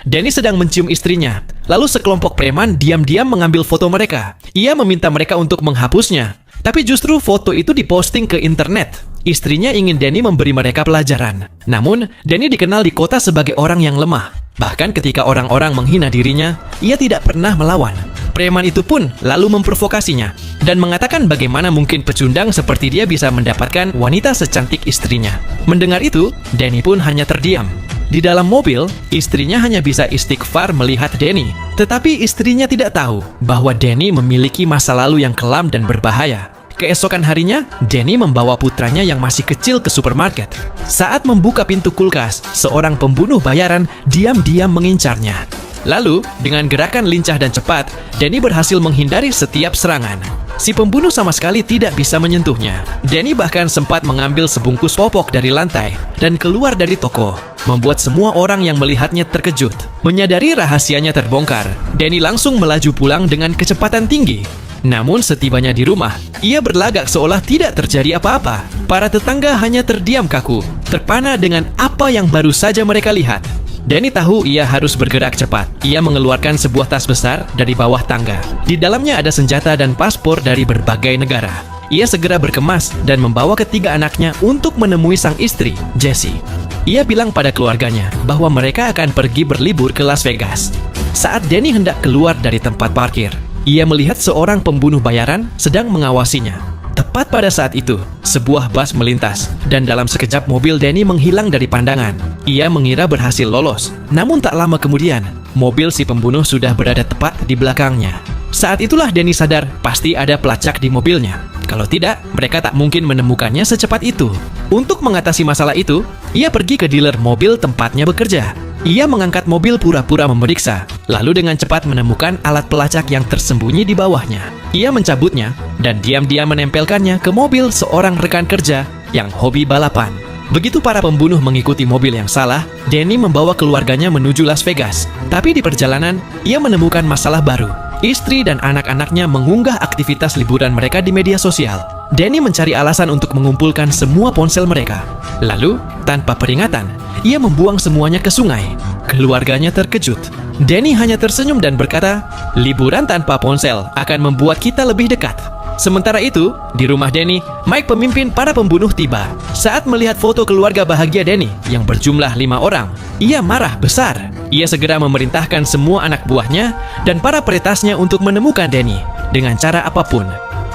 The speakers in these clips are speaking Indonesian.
Danny sedang mencium istrinya, lalu sekelompok preman diam-diam mengambil foto mereka. Ia meminta mereka untuk menghapusnya, tapi justru foto itu diposting ke internet. Istrinya ingin Danny memberi mereka pelajaran. Namun, Danny dikenal di kota sebagai orang yang lemah. Bahkan ketika orang-orang menghina dirinya, ia tidak pernah melawan. Preman itu pun lalu memprovokasinya dan mengatakan bagaimana mungkin pecundang seperti dia bisa mendapatkan wanita secantik istrinya. Mendengar itu, Danny pun hanya terdiam. Di dalam mobil, istrinya hanya bisa istighfar melihat Danny. Tetapi istrinya tidak tahu bahwa Danny memiliki masa lalu yang kelam dan berbahaya. Keesokan harinya, Danny membawa putranya yang masih kecil ke supermarket. Saat membuka pintu kulkas, seorang pembunuh bayaran diam-diam mengincarnya. Lalu, dengan gerakan lincah dan cepat, Danny berhasil menghindari setiap serangan. Si pembunuh sama sekali tidak bisa menyentuhnya. Danny bahkan sempat mengambil sebungkus popok dari lantai dan keluar dari toko, membuat semua orang yang melihatnya terkejut. Menyadari rahasianya terbongkar, Danny langsung melaju pulang dengan kecepatan tinggi. Namun setibanya di rumah, ia berlagak seolah tidak terjadi apa-apa. Para tetangga hanya terdiam kaku, terpana dengan apa yang baru saja mereka lihat. Danny tahu ia harus bergerak cepat. Ia mengeluarkan sebuah tas besar dari bawah tangga. Di dalamnya ada senjata dan paspor dari berbagai negara. Ia segera berkemas dan membawa ketiga anaknya untuk menemui sang istri, Jessie. Ia bilang pada keluarganya bahwa mereka akan pergi berlibur ke Las Vegas. Saat Danny hendak keluar dari tempat parkir, ia melihat seorang pembunuh bayaran sedang mengawasinya. Tepat pada saat itu, sebuah bus melintas, dan dalam sekejap mobil Danny menghilang dari pandangan. Ia mengira berhasil lolos, namun tak lama kemudian, mobil si pembunuh sudah berada tepat di belakangnya. Saat itulah Danny sadar pasti ada pelacak di mobilnya. Kalau tidak, mereka tak mungkin menemukannya secepat itu. Untuk mengatasi masalah itu, ia pergi ke dealer mobil tempatnya bekerja. Ia mengangkat mobil pura-pura memeriksa, lalu dengan cepat menemukan alat pelacak yang tersembunyi di bawahnya. Ia mencabutnya dan diam-diam menempelkannya ke mobil seorang rekan kerja yang hobi balapan. Begitu para pembunuh mengikuti mobil yang salah, Danny membawa keluarganya menuju Las Vegas. Tapi di perjalanan, ia menemukan masalah baru. Istri dan anak-anaknya mengunggah aktivitas liburan mereka di media sosial. Danny mencari alasan untuk mengumpulkan semua ponsel mereka. Lalu, tanpa peringatan, ia membuang semuanya ke sungai. Keluarganya terkejut. Danny hanya tersenyum dan berkata, "Liburan tanpa ponsel akan membuat kita lebih dekat." Sementara itu, di rumah Danny, Mike pemimpin para pembunuh tiba. Saat melihat foto keluarga bahagia Danny yang berjumlah 5 orang, ia marah besar. Ia segera memerintahkan semua anak buahnya dan para peretasnya untuk menemukan Danny dengan cara apapun.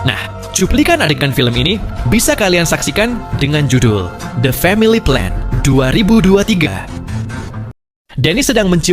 Nah, cuplikan adegan film ini bisa kalian saksikan dengan judul The Family Plan 2023. Danny sedang mencium